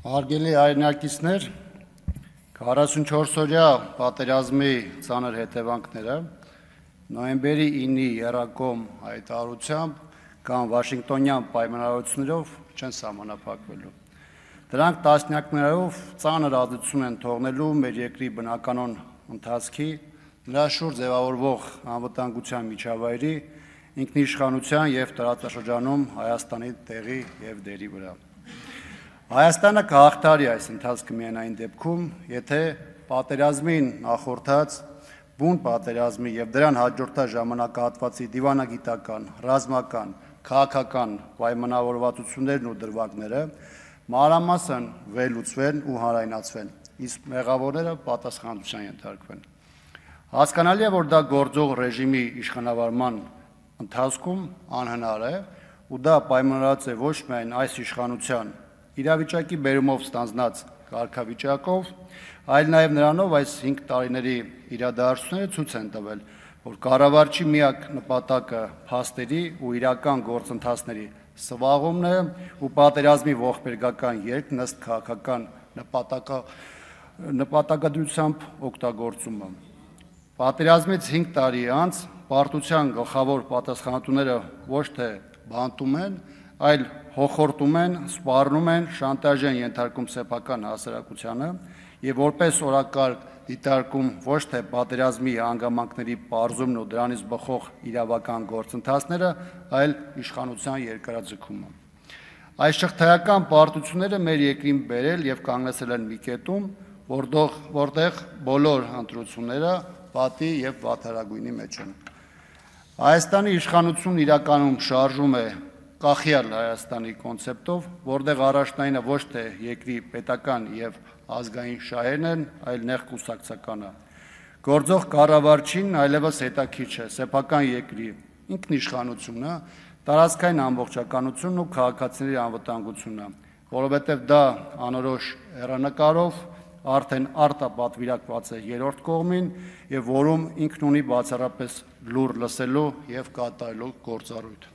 Հարգելի հայրենակիցներ, 44-օրյա պատերազմի ծանր հետևանքները նոյեմբերի 9-ի եռակողմ հայտարարությամբ կամ Վաշինգտոնյան պայմանավորություններով չեն սահմանափակվելու։ Դրանք տասնյակներով ծանր ազդեցություն են թողնելու մեր երկրի բնականոն ընթացքի, նրա շուրջ ձևավորվող անվտանգության միջավայրի, ինքնիշխանության և տարածաշրջանում Հայաստանի տեղի և դերի վրա։ Հայաստանը կհաղթարի այս ընթացքը միայն այն դեպքում, եթե պատերազմին նախորդած բուն պատերազմի և դրան հաջորդած ժամանակահատվածի դիվանագիտական, ռազմական, քաղաքական պայմանավորվածություններն ու դրվագները մանրամասն վերլուծվեն ու հանրայնացվեն, իսկ մեղավորները պատասխանատվության ենթարկվեն։ Հասկանալի է, որ դա գործող ռեժիմի իշխանավարման ընթացքում անհնար է, ու դա պայմանավորված է ոչ միայն այս իշխանության իրավիճակի բերումով ստանձնած կարգավիճակով, այլ նաև նրանով այս 5 տարիների իրադարձությունները ցույց են տվել, որ կառավարչի միակ նպատակը փաստերի ու իրական գործընթացների սվաղումն է ու պատերազմի ողբերգական ելքն ըստ քաղաքական նպատակադրությամբ օգտագործումը։ Պատերազմից 5 տարի անց պարտության գլխավոր պատասխանատուները ոչ թե բանտում են, այլ հոխորտում են, սպառնում են, շանտաժ են ենթարկում սեփական հասարակությանը և որպես օրակարգ դիտարկում ոչ թե պատերազմի հանգամանքների պարզումն ու դրանից բխող իրավական գործընթացները, այլ իշխանության երկարաձգումը։ Այս շղթայական պարտությունները մեր երկրին բերել և կանգնեցրել են մի կետում, որտեղ բոլոր ընտրությունները պատի և վատթարագույնի մեջ են։ Հայաստանի իշխանությունն իրականում շարժում է կախյալ Հայաստանի կոնցեպտով, որտեղ առաջնայինը ոչ թե երկրի պետական և ազգային շահերն են, այլ նեղ կուսակցականը։ Գործող կառավարչին այլևս հետաքրքիր չէ սեփական երկրի ինքնիշխանությունը, տարածքային ամբողջականությունն ու քաղաքացիների անվտանգությունը, որովհետև դա անորոշ հեռանկարով արդեն արտապատվիրակված է երրորդ կողմին և որում ինքն ունի բացառապես լուռ լսելու և կատարելու գործառույթ։